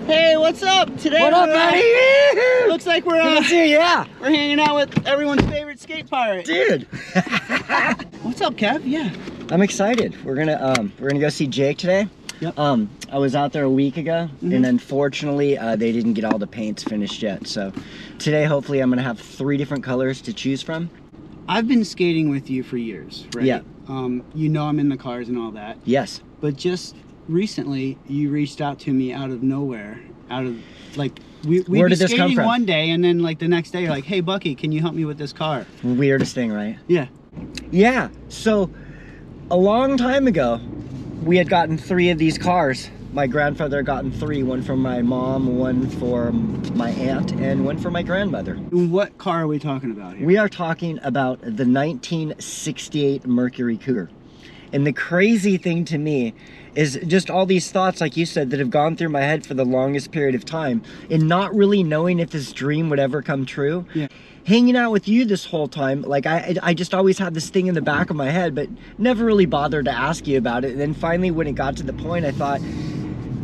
Hey, what's up? Today what up, buddy? Looks like we're yeah. We're hanging out with everyone's favorite skate pirate. Dude. What's up, Kev? Yeah. I'm excited. We're gonna go see Jake today. Yep. I was out there a week ago, and unfortunately, they didn't get all the paints finished yet. So today, hopefully, I'm gonna have 3 different colors to choose from. I've been skating with you for years, right? Yeah. You know I'm in the cars and all that. Yes. But just recently, you reached out to me out of nowhere, out of like we'd Where be did this come skating from? one day, and then like the next day, you're like, "Hey, Bucky, can you help me with this car?" Weirdest thing, right? Yeah. Yeah. So a long time ago, we had gotten 3 of these cars. My grandfather had gotten 3, one from my mom, one for my aunt, and one for my grandmother. What car are we talking about here? We are talking about the 1968 Mercury Cougar. And the crazy thing to me is just all these thoughts, like you said, that have gone through my head for the longest period of time, and not really knowing if this dream would ever come true. Yeah. Hanging out with you this whole time, like I just always had this thing in the back of my head, but never really bothered to ask you about it. And then finally, when it got to the point, I thought,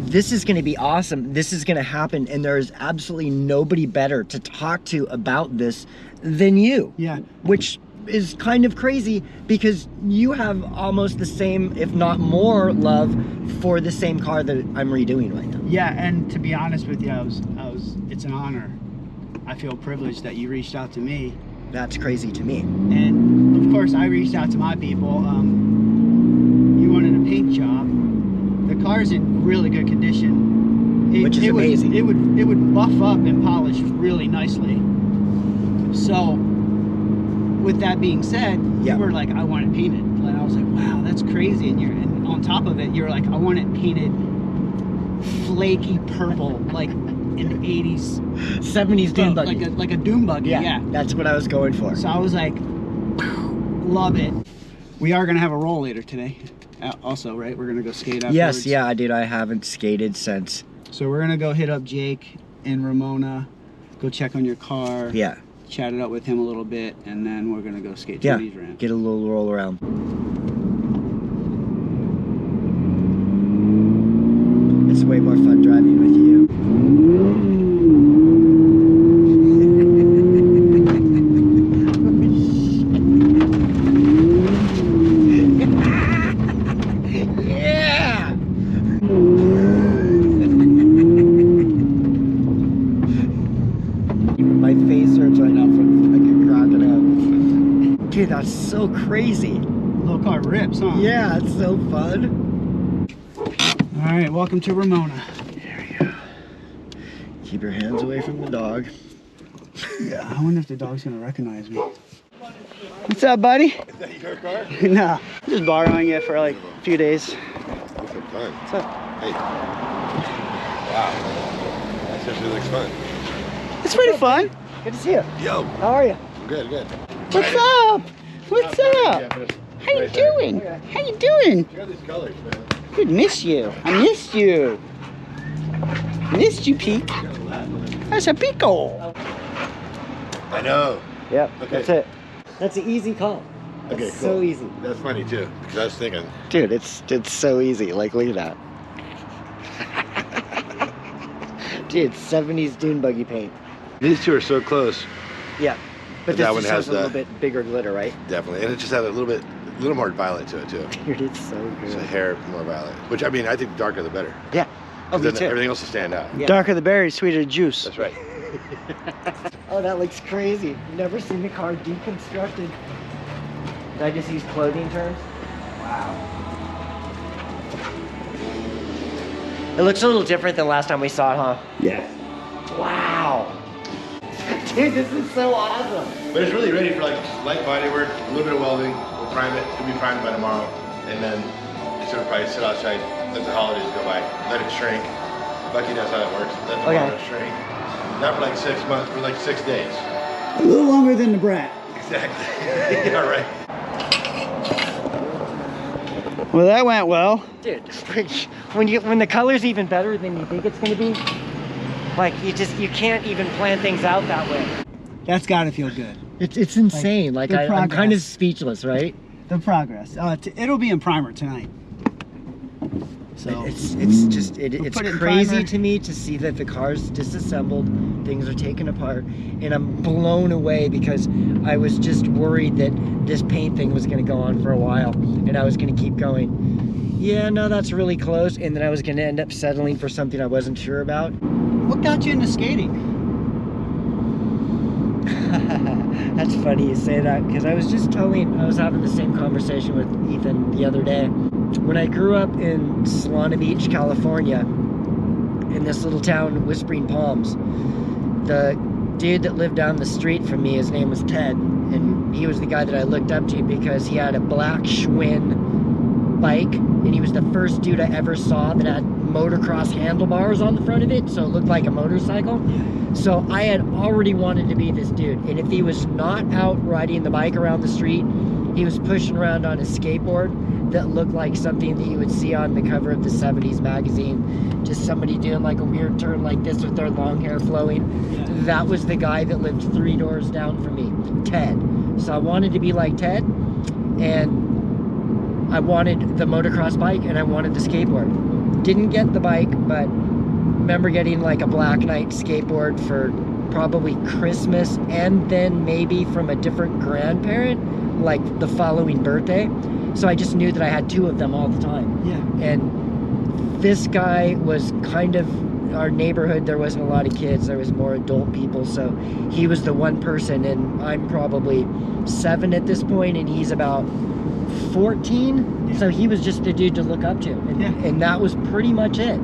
this is going to be awesome. This is going to happen, and there is absolutely nobody better to talk to about this than you. Yeah. Which is kind of crazy because you have almost the same, if not more, love for the same car that I'm redoing right now. Yeah, and to be honest with you, it's an honor. I feel privileged that you reached out to me. That's crazy to me. And of course, I reached out to my people. You wanted a paint job. The car's in really good condition. Which is amazing. It would buff up and polish really nicely. So, with that being said, you were like, I want it painted. And I was like, wow, that's crazy. And on top of it, you're like, I want it painted flaky purple, like an 80s, 70s dune buggy. like a dune buggy. Yeah, that's what I was going for. So I was like, love it. We are gonna have a roll later today. Also, right? We're gonna go skate afterwards. Yes, yeah, dude. I haven't skated since. So we're gonna go hit up Jake and Ramona, go check on your car. Yeah. Chat it up with him a little bit, and then we're gonna go skate to these ramps. Get a little roll around. It's way more fun driving with you. Dude, that's so crazy. Little car rips, huh? Yeah, it's so fun. All right, welcome to Ramona. There we go. Keep your hands away from the dog. Yeah, I wonder if the dog's gonna recognize me. What's up, buddy? Is that your car? No, I'm just borrowing it for like a few days. Looks like fun. What's up? Hey. Wow. That seriously looks fun. It's pretty fun. Good to see you. Yo. How are you? Good, good. What's up? What's up? How you doing? How you doing? Check out these colors, man. Good, miss you. I missed you. Missed you, Pete. That's a pico. I know. Yep, Okay. that's it. That's an easy call. Okay, It's cool. so easy. That's funny too, because I was thinking. Dude, it's so easy. Like, look at that. Dude, 70s dune buggy paint. These two are so close. Yeah. But that this one just has has a little the- bit bigger glitter, right? Definitely. And it just had a little more violet to it too. Dude, it's so good. It's a hair more violet. Which, I mean, I think darker the better. Yeah. Oh, me Then too. everything else will stand out. Yeah. Darker the berry, sweeter the juice. That's right. Oh, that looks crazy. Never seen the car deconstructed. Did I just use clothing terms? Wow. It looks a little different than last time we saw it, huh? Yeah. Wow. Dude, this is so awesome. But it's really ready for like light body work, a little bit of welding. We'll prime it. It'll be primed by tomorrow. And then it's gonna probably sit outside, let the holidays go by, let it shrink. Bucky knows how that works. Let the motor shrink. Not for like 6 months, for like 6 days. A little longer than the brat. Exactly. Yeah, right. Well, that went well. Dude, when the color's even better than you think it's gonna be, like you can't even plan things out that way. That's gotta feel good. It's insane. Like I'm kind of speechless, right? The progress. It'll be in primer tonight. So it's put it in crazy primer. to me to see that the car's disassembled, things are taken apart, and I'm blown away because I was just worried that this paint thing was going to go on for a while, and I was going to keep going. Yeah, no, that's really close, and then I was going to end up settling for something I wasn't sure about. What got you into skating? That's funny you say that, because I was having the same conversation with Ethan the other day. When I grew up in Solana Beach, California, in this little town, Whispering Palms, the dude that lived down the street from me, his name was Ted, and he was the guy that I looked up to because he had a black Schwinn bike, and he was the first dude I ever saw that had motocross handlebars on the front of it, so it looked like a motorcycle. So I had already wanted to be this dude, and if he was not out riding the bike around the street, he was pushing around on a skateboard that looked like something that you would see on the cover of the 70s magazine. Just somebody doing like a weird turn like this with their long hair flowing. Yeah. That was the guy that lived 3 doors down from me, Ted. So I wanted to be like Ted, and I wanted the motocross bike, and I wanted the skateboard. Didn't get the bike, but remember getting like a Black Knight skateboard for probably Christmas, and then maybe from a different grandparent like the following birthday. So I just knew that I had 2 of them all the time. Yeah. And this guy was kind of, our neighborhood, there wasn't a lot of kids, there was more adult people, so he was the one person, and I'm probably 7 at this point, and he's about 14. Yeah. So he was just the dude to look up to, and that was pretty much it.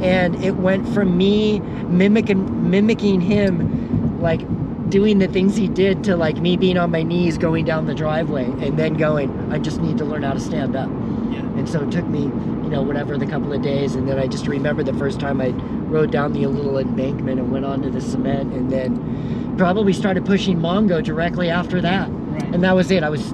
And it went from me mimicking him, like doing the things he did, to like me being on my knees going down the driveway, and then going, I just need to learn how to stand up. Yeah. And so it took me, whatever, the couple of days, and then I just remember the first time I rode down the little embankment and went onto the cement, and then probably started pushing Mongo directly after that. Right. And that was it. I was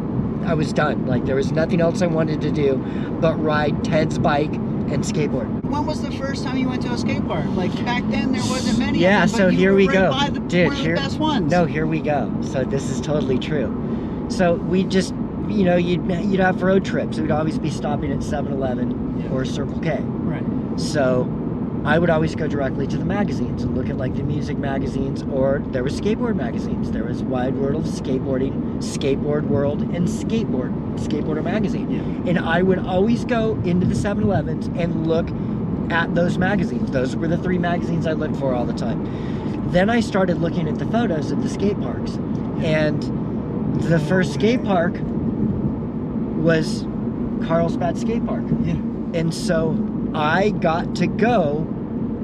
done. Like, there was nothing else I wanted to do but ride Ted's bike and skateboard. When was the first time you went to a skate park? Like, back then there wasn't many. Yeah, of them, so here we go. Dude, one of the best ones. No, here we go. So this is totally true. So we just, you'd have road trips. We'd always be stopping at 7-Eleven or Circle K. Right. So I would always go directly to the magazines and look at like the music magazines, or there was skateboard magazines. There was Wide World of Skateboarding, Skateboard World, and Skateboarder magazine. Yeah. And I would always go into the 7-Elevens and look at those magazines. Those were the 3 magazines I looked for all the time. Then I started looking at the photos of the skate parks. And the first skate park was Carlsbad Skate Park. Yeah. And so I got to go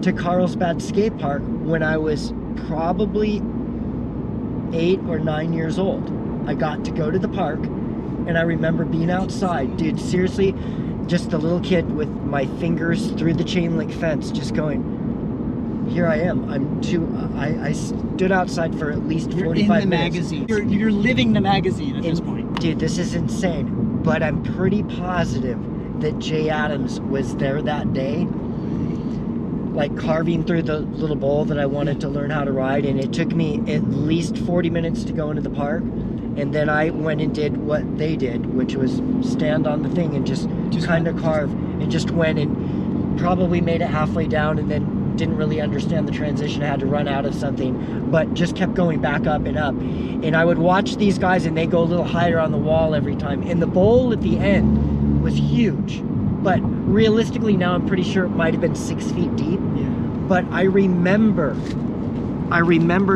to Carlsbad Skate Park when I was probably 8 or 9 years old. I got to go to the park, and I remember being outside, dude, seriously, just a little kid with my fingers through the chain link fence, just going, here I am. I stood outside for at least 45 minutes. You're living the magazine at this point. Dude, this is insane. But I'm pretty positive that Jay Adams was there that day, like carving through the little bowl that I wanted to learn how to ride, and it took me at least 40 minutes to go into the park, and then I went and did what they did, which was stand on the thing and just kind of carve, and just went and probably made it halfway down, and then didn't really understand the transition. I had to run out of something, but just kept going back up and up. And I would watch these guys, and they go a little higher on the wall every time, and the bowl at the end was huge, but realistically now I'm pretty sure it might have been 6 feet deep. Yeah. But I remember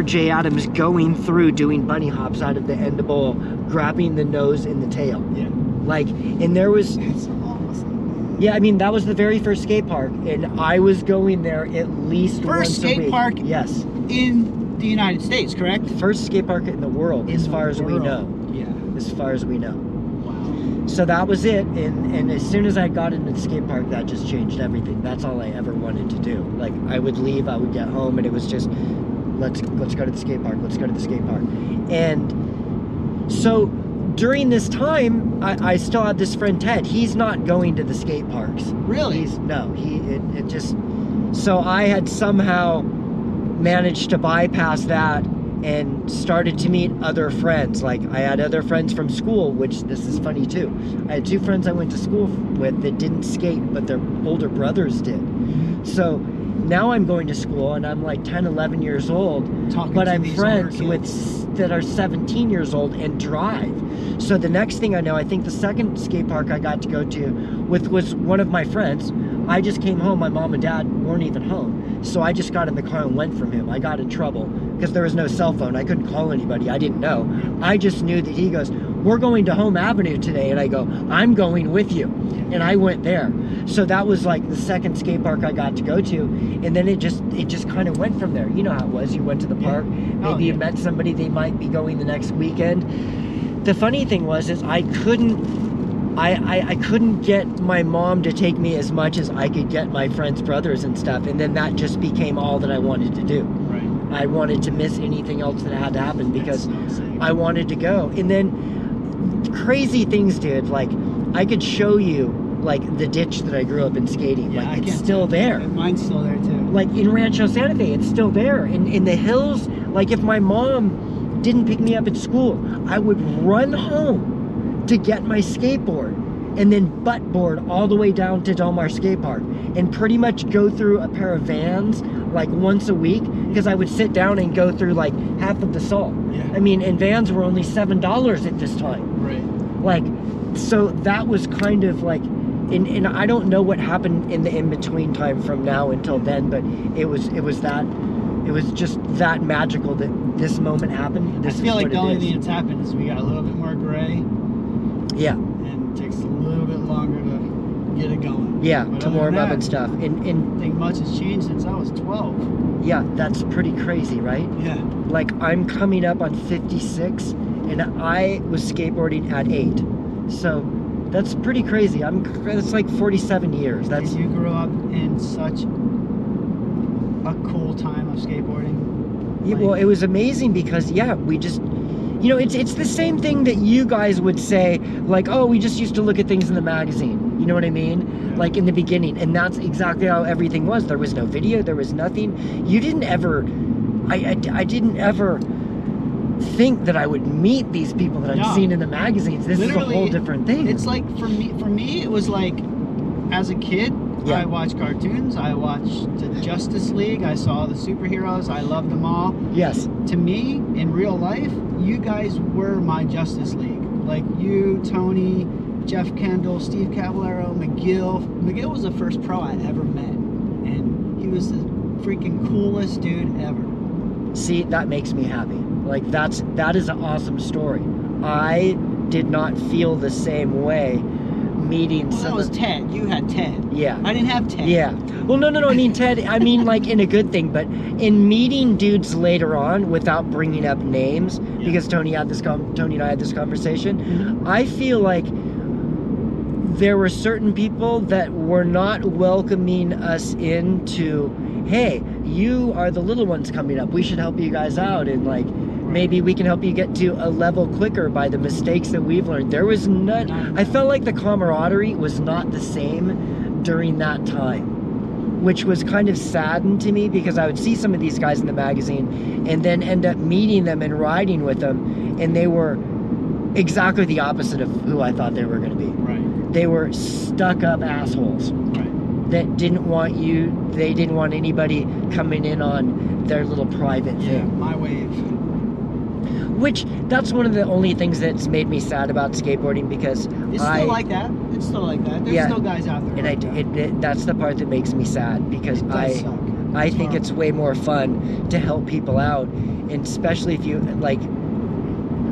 Jay Adams going through doing bunny hops out of the end of the bowl, grabbing the nose and the tail. Yeah. Like, and there was, that's awesome. Yeah, I mean, that was the very first skate park, and I was going there at least once a week. First skate park? Yes. In the United States, correct? First skate park in the world, as far as we know. Yeah. As far as we know. So that was it, and as soon as I got into the skate park, that just changed everything. That's all I ever wanted to do. Like, I would leave, I would get home, and it was just, let's go to the skate park, let's go to the skate park. And so during this time, I still had this friend Ted. He's not going to the skate parks. Really? So I had somehow managed to bypass that and started to meet other friends. Like I had other friends from school, which this is funny too. I had 2 friends I went to school with that didn't skate, but their older brothers did. So now I'm going to school and I'm like 10, 11 years old, but I'm friends with that are 17 years old and drive. So the next thing I know, I think the second skate park I got to go to with was one of my friends. I just came home, my mom and dad weren't even home. So I just got in the car and went from him. I got in trouble because there was no cell phone. I couldn't call anybody. I didn't know. I just knew that he goes, we're going to Home Avenue today. And I go, I'm going with you. And I went there. So that was like the second skate park I got to go to. And then it just kind of went from there. You know how it was. You went to the park. Maybe you met somebody. They might be going the next weekend. The funny thing was is I couldn't get my mom to take me as much as I could get my friends' brothers and stuff. And then that just became all that I wanted to do. Right. I wanted to miss anything else that had to happen because I wanted to go. And then crazy things, dude. Like I could show you like the ditch that I grew up in skating. Yeah, like it's still there. Mine's still there too. Like in Rancho Santa Fe, it's still there. In the hills, like if my mom didn't pick me up at school, I would run home to get my skateboard and then butt board all the way down to Del Mar Skate Park and pretty much go through a pair of vans like once a week because I would sit down and go through like half of the salt. Yeah. I mean, and vans were only $7 at this time. Right. Like, so that was kind of like, and I don't know what happened in the in-between time from now until then, but it was just that magical that this moment happened. This I feel like the only is. thing that's happened is we got a little bit more gray. Yeah. And it takes a little bit longer to get it going. Yeah, But to other warm than up that, and stuff. I don't think much has changed since I was 12. Yeah, that's pretty crazy, right? Yeah. Like I'm coming up on 56 and I was skateboarding at 8. So that's pretty crazy. It's like 47 years. That's You grew up in such a cool time of skateboarding. Yeah, well, it was amazing because we just, it's the same thing that you guys would say, like, oh, we just used to look at things in the magazine. You know what I mean? Yeah. Like in the beginning, and that's exactly how everything was. There was no video, there was nothing. You didn't ever, I didn't ever think that I would meet these people that I've seen in the magazines. This Literally, is a whole different thing. It's like for me, it was like as a kid. Yeah. I watched cartoons. I watched the Justice League. I saw the superheroes. I loved them all. Yes. To me, in real life, you guys were my Justice League. Like you, Tony, Jeff Kendall, Steve Caballero, McGill. McGill was the first pro I ever met, and he was the freaking coolest dude ever. See, that makes me happy. Like that is an awesome story. I did not feel the same way meeting Well, that was Ted. You had Ted. Yeah. I didn't have Ted. Yeah. Well, no. I mean, Ted, I mean, like, in a good thing, but in meeting dudes later on without bringing up names, because Tony and I had this conversation, I feel like there were certain people that were not welcoming us into, hey, you are the little ones coming up. We should help you guys out. And, like, maybe we can help you get to a level quicker by the mistakes that we've learned. There was none. I felt like the camaraderie was not the same during that time, which was kind of saddened to me because I would see some of these guys in the magazine and then end up meeting them and riding with them, and they were exactly the opposite of who I thought they were going to be. Right. They were stuck-up assholes. Right. That didn't want they didn't want anybody coming in on their little private thing. Yeah, my wave. Which, that's one of the only things that's made me sad about skateboarding because It's still like that. It's still like that. There's still guys out there. And that's the part that makes me sad because I think it's way more fun to help people out, and especially if you, like,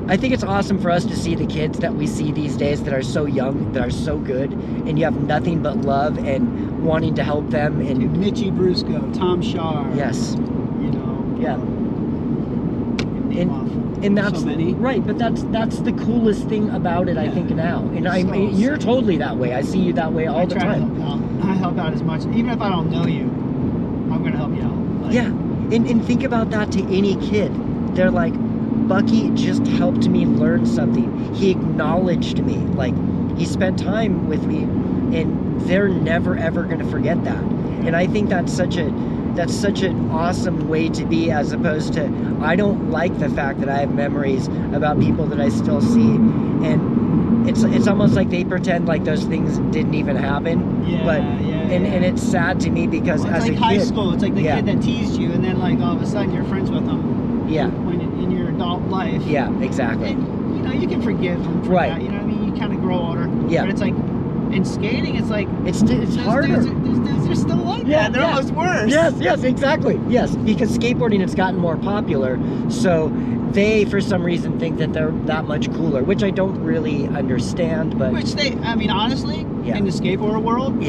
I think it's awesome for us to see the kids that we see these days that are so young, that are so good, and you have nothing but love and wanting to help them. And Dude, Mitchie Brusco, Tom Shaw. Yes. You know. Yeah. And that's so many. Right, but that's the coolest thing about it, I think, now. And you're totally that way. I see you that way all the time. I help out as much, even if I don't know you. I'm gonna help you out. Like, yeah, and think about that to any kid. They're like, Bucky just helped me learn something. He acknowledged me. Like, he spent time with me, and they're never ever gonna forget that. And I think that's such a that's such an awesome way to be, as opposed to, I don't like the fact that I have memories about people that I still see, and it's almost like they pretend like those things didn't even happen. Yeah, but yeah. And it's sad to me because well, as like a high kid, school. It's like the kid that teased you, and then like all of a sudden you're friends with them. Yeah. When in your adult life. Yeah, exactly. And, you know, you can forgive them for that. You know what I mean? You kind of grow older. Yeah. But it's like, in skating, it's like it's those harder. Dudes are still like that. They're almost worse. Yes, exactly. Yes, because skateboarding has gotten more popular, so they, for some reason, think that they're that much cooler, which I don't really understand. But which I mean, honestly, in the skateboard world,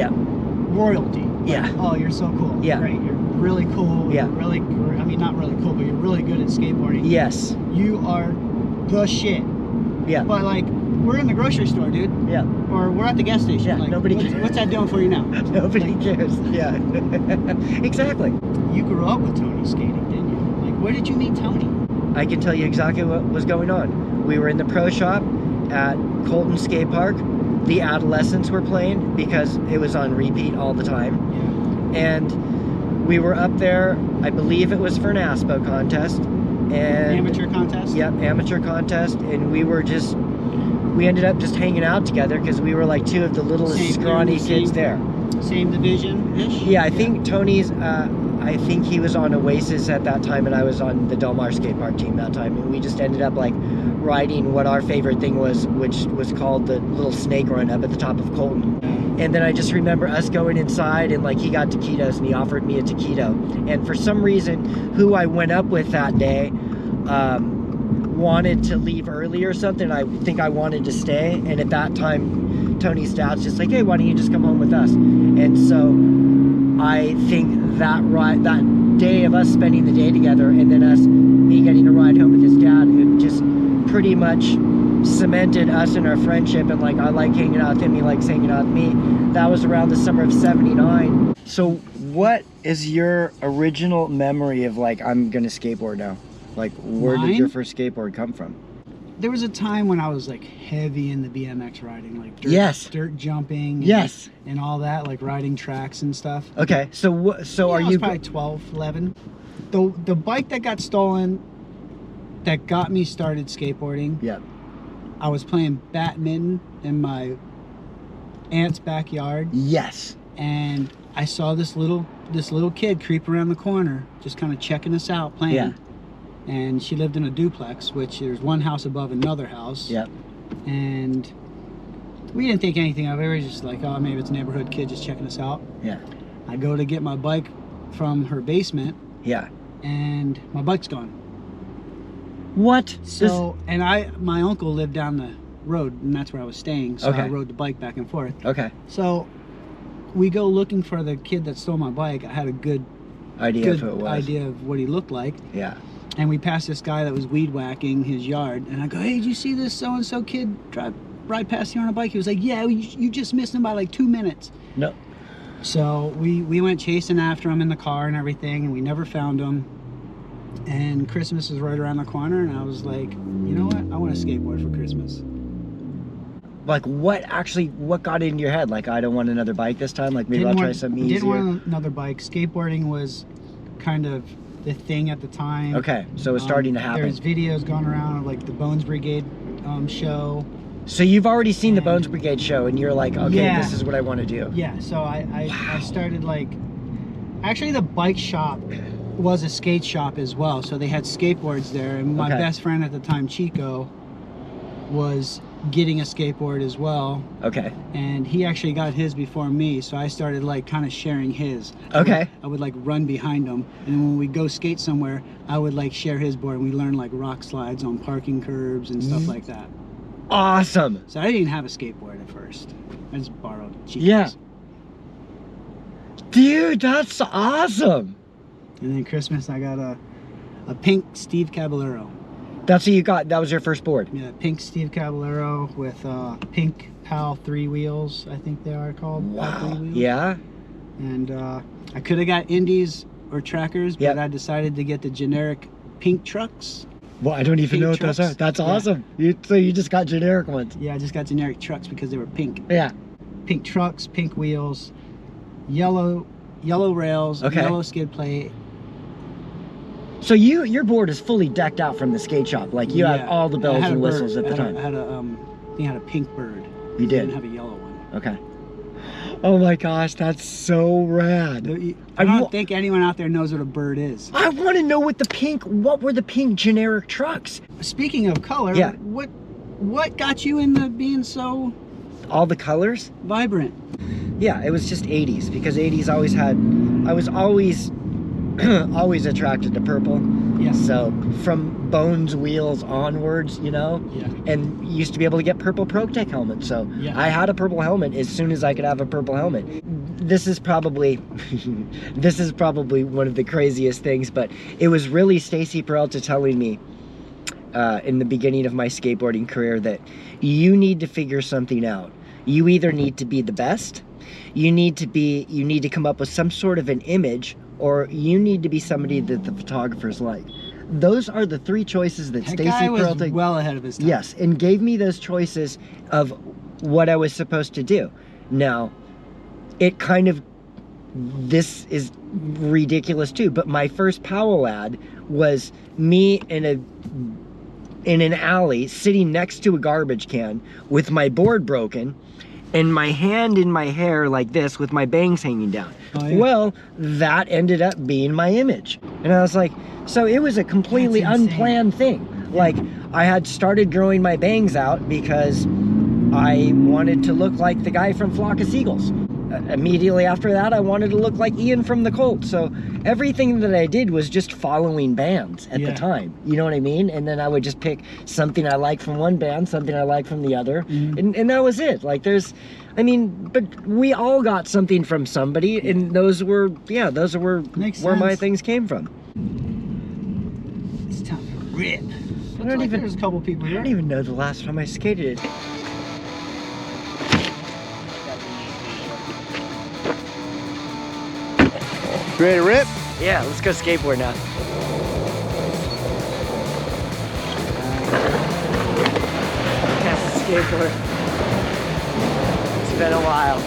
royalty. Yeah. Like, oh, you're so cool. Yeah. Great. You're really cool. Yeah. You're really, I mean, not really cool, but you're really good at skateboarding. Yes. You are the shit. Yeah. But like, we're in the grocery store, dude. Yeah. Or we're at the gas station. Yeah. Like, Nobody cares. What's that doing for you now? Nobody cares. Yeah. Exactly. You grew up with Tony skating, didn't you? Like, where did you meet Tony? I can tell you exactly what was going on. We were in the pro shop at Colton Skate Park. The Adolescents were playing because it was on repeat all the time. Yeah. And we were up there, I believe it was for an ASPO contest. And amateur contest? Yep, amateur contest. And we ended up just hanging out together because we were like two of the littlest scrawny kids there. Same division-ish? Yeah, I think Tony's, I think he was on Oasis at that time, and I was on the Del Mar skate park team that time. And we just ended up like riding what our favorite thing was, which was called the little snake run up at the top of Colton. And then I just remember us going inside, and like he got taquitos and he offered me a taquito. And for some reason, who I went up with that day wanted to leave early or something. I think I wanted to stay. And at that time, Tony Staab's just like, hey, why don't you just come home with us? And so I think that day of us spending the day together, and then me getting a ride home with his dad, it just pretty much cemented us in our friendship. And like, I like hanging out with him, he likes hanging out with me. That was around the summer of '79. So what is your original memory of like, I'm gonna skateboard now? Like, where did your first skateboard come from? There was a time when I was like heavy in the BMX riding, like dirt jumping, and all that, like riding tracks and stuff. Okay, so are you? I was probably 12, 11. The bike that got stolen, that got me started skateboarding. Yeah. I was playing badminton in my aunt's backyard. Yes. And I saw this little kid creep around the corner, just kind of checking us out, playing. Yeah. And she lived in a duplex, which there's one house above another house. Yep. And we didn't think anything of it. We were just like, oh, maybe it's a neighborhood kid just checking us out. Yeah. I go to get my bike from her basement. Yeah. And my bike's gone. What? So, and my uncle lived down the road, and that's where I was staying. So I rode the bike back and forth. Okay. So we go looking for the kid that stole my bike. I had a good idea of who it was. Idea of what he looked like. Yeah. And we passed this guy that was weed whacking his yard, and I go, hey, did you see this so-and-so kid drive right past you on a bike? He was like, yeah, you just missed him by like 2 minutes. No. So we went chasing after him in the car and everything, and we never found him. And Christmas was right around the corner, and I was like, you know what? I want a skateboard for Christmas. Like, what got in your head? Like, I don't want another bike this time. Like, maybe I'll try something easier. Didn't want another bike. Skateboarding was kind of the thing at the time. Okay, so it was starting to happen. There's videos going around of like the Bones Brigade show. So you've already seen the Bones Brigade show, and you're like, okay, this is what I want to do. Yeah, so I started like, actually the bike shop was a skate shop as well, so they had skateboards there, and my best friend at the time, Chico, was getting a skateboard as well. Okay. And he actually got his before me, so I started like kind of sharing his. Okay. I would like run behind him, and when we go skate somewhere, I would like share his board, and we learned like rock slides on parking curbs and stuff like that. Awesome. So I didn't have a skateboard at first. I just borrowed Chico's. Yeah. Dude, that's awesome. And then Christmas, I got a pink Steve Caballero. That's what you got. That was your first board. Yeah, pink Steve Caballero with pink PAL 3 wheels, I think they are called. Wow. PAL 3 wheels. Yeah. And I could have got Indies or Trackers, but I decided to get the generic pink trucks. Well, I don't even know what those are. That's awesome. So you just got generic ones. Yeah, I just got generic trucks because they were pink. Yeah. Pink trucks, pink wheels, yellow yellow rails, Okay. yellow skid plate. So your board is fully decked out from the skate shop. Like you had all the I bells had a and bird. whistles at the time. I had a I think I had a pink bird. You did? I didn't have a yellow one. Okay. Oh my gosh, that's so rad. I don't think anyone out there knows what a bird is. I want to know what were the pink generic trucks? Speaking of color, Yeah. what got you into being so All the colors? vibrant? Yeah, it was just 80s because 80s always had, I was always attracted to purple. Yeah. So from Bones Wheels onwards, you know? Yeah. And used to be able to get purple ProTech helmets. So Yeah. I had a purple helmet as soon as I could have a purple helmet. This is probably one of the craziest things, but it was really Stacey Peralta telling me in the beginning of my skateboarding career that you need to figure something out. You either need to be the best, you need to come up with some sort of an image, or you need to be somebody that the photographers like. Those are the three choices that Stacey Peralta was well ahead of his time. Yes, and gave me those choices of what I was supposed to do. Now, this is ridiculous too, but my first Powell ad was me in an alley sitting next to a garbage can with my board broken and my hand in my hair like this with my bangs hanging down. Oh, yeah. Well, that ended up being my image. And I was like, so it was a completely That's insane. unplanned thing. Like, I had started growing my bangs out because I wanted to look like the guy from Flock of Seagulls. Immediately after that, I wanted to look like Ian from the Colts. So everything that I did was just following bands at the time. You know what I mean? And then I would just pick something I like from one band, something I like from the other. And that was it. Like but we all got something from somebody, and those were where my things came from. It's time to rip. There's a couple people I here. don't even know the last time I skated it. Ready to rip? Yeah, let's go skateboard now. Yes, skateboard. It's been a while.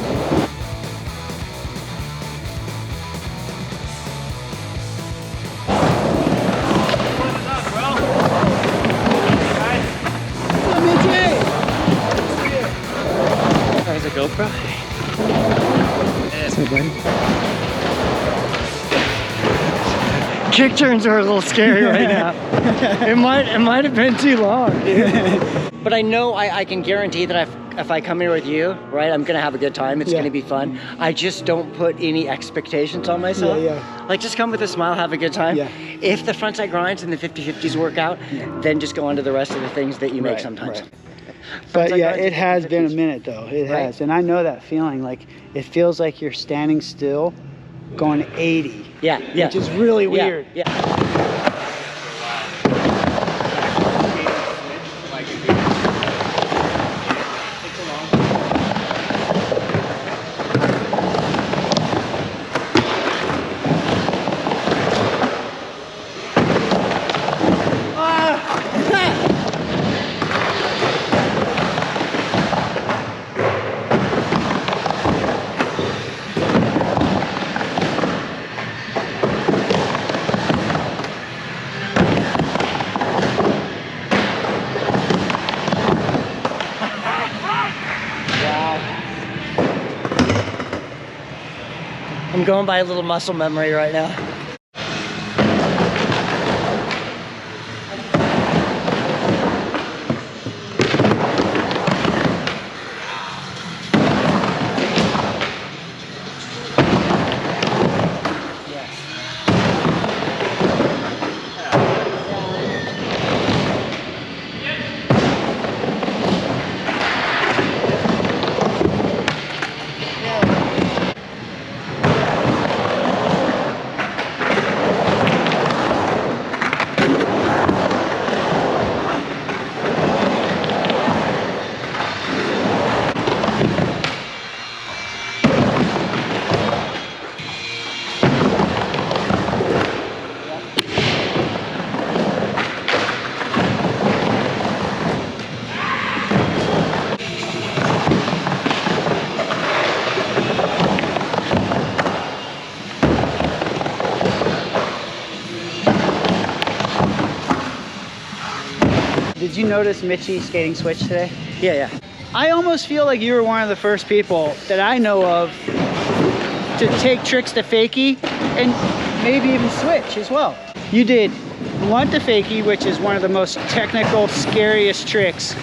There's a GoPro. What's up, buddy? Kick turns are a little scary right now. It might have been too long, dude. But I know I can guarantee that if I come here with you, right, I'm gonna have a good time. It's gonna be fun. I just don't put any expectations on myself. Like, just come with a smile, have a good time. If the frontside grinds and the 50-50s work out, then just go on to the rest of the things that you make sometimes. But yeah, it has been a minute though. It has, and I know that feeling. Like, it feels like you're standing still, going 80. Yeah. Which is really weird. Yeah. I'm going by a little muscle memory right now. did you notice Mitchie skating switch today? Yeah. I almost feel like you were one of the first people that I know of to take tricks to fakie and maybe even switch as well. You did blunt to fakie, which is one of the most technical, scariest tricks,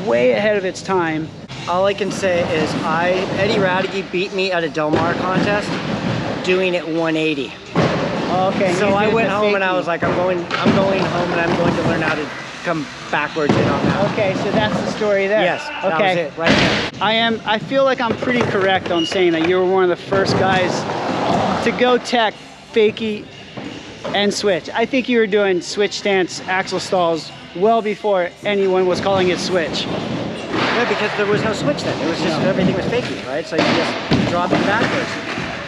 way ahead of its time. All I can say is Eddie Radke beat me at a Del Mar contest doing it 180. Okay. So I went home and I was like, I'm going home and I'm going to learn how to come backwards in on that. Okay, so that's the story there. Yes, that was it, right there. I feel like I'm pretty correct on saying that you were one of the first guys to go tech, fakie, and switch. I think you were doing switch stance, axle stalls well before anyone was calling it switch. Yeah, because there was no switch then. It was just, everything was fakie, right? So you just drop it backwards.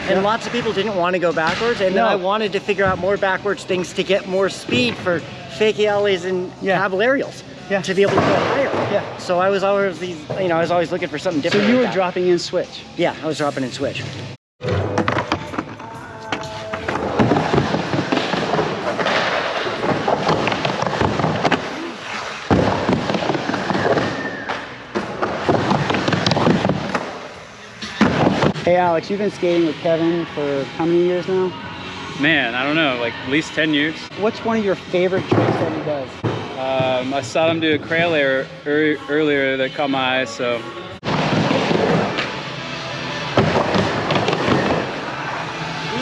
And lots of people didn't want to go backwards, and then I wanted to figure out more backwards things to get more speed for fakie ollies and cable aerials to be able to go higher. Yeah. So I was always, I was always looking for something different. So you like were that. dropping in switch? Yeah, I was dropping in switch. Hey Alex, you've been skating with Kevin for how many years now? Man, I don't know, like at least 10 years. What's one of your favorite tricks that he does? I saw him do a crail air earlier that caught my eye, so.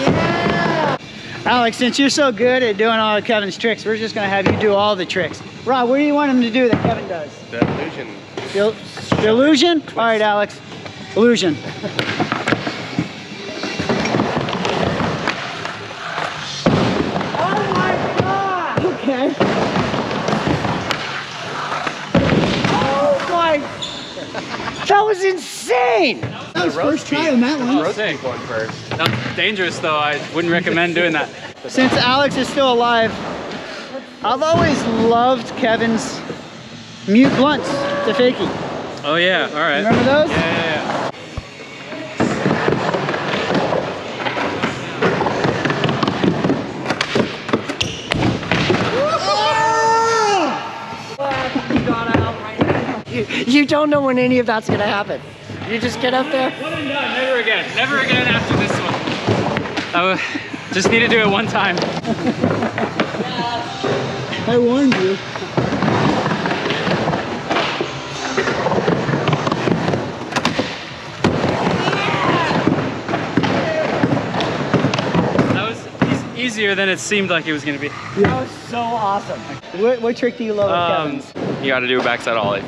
Yeah! Alex, since you're so good at doing all of Kevin's tricks, we're just gonna have you do all the tricks. Rob, what do you want him to do that Kevin does? The illusion. The illusion? All right, Alex. Illusion. Oh my God! Okay. Oh my! That was insane! That was first try on that one. Sick. One first. That's dangerous though, I wouldn't recommend doing that. Since Alex is still alive, I've always loved Kevin's mute blunts to fakie. Oh yeah, all right. Remember those? Yeah. You don't know when any of that's gonna happen. You just get up there. One and done, never again. Never again after this one. I just need to do it one time. I warned you. That was easier than it seemed like it was gonna be. That was so awesome. What trick do you love with Kevin's? You gotta do a backside ollie.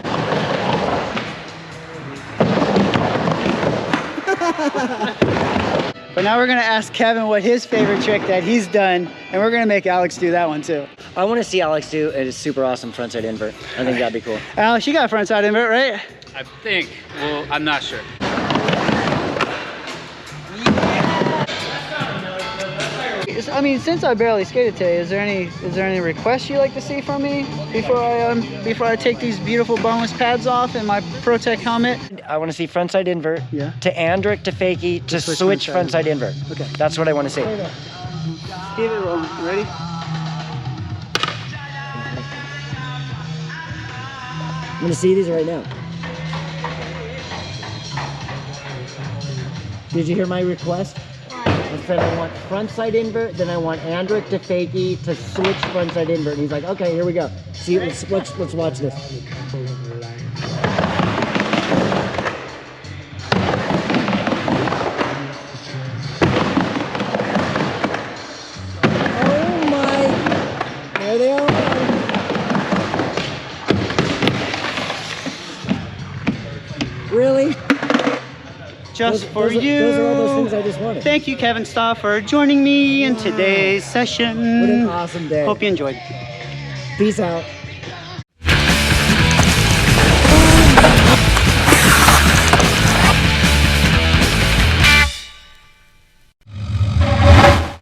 But now we're gonna ask Kevin what his favorite trick that he's done, and we're gonna make Alex do that one too. I want to see Alex do a super awesome frontside invert. I think that'd be cool. Alex, you got a frontside invert, right? I think, well, I'm not sure. I mean, since I barely skated today, is there any requests you'd like to see from me before I take these beautiful boneless pads off and my ProTech helmet? I want to see frontside invert Yeah. to Andrick to fakie to switch frontside invert. Okay. That's what I want to see. Keep it rolling. Ready? I'm going to see these right now. Did you hear my request? I said I want frontside invert, then I want Andrick to fakie to switch frontside invert. And he's like, okay, here we go. See, let's watch this. Oh my! There they are. Really? Just for you. Those are all those things I just wanted. Thank you, Kevin Staab, for joining me in today's session. What an awesome day. Hope you enjoyed. Peace out.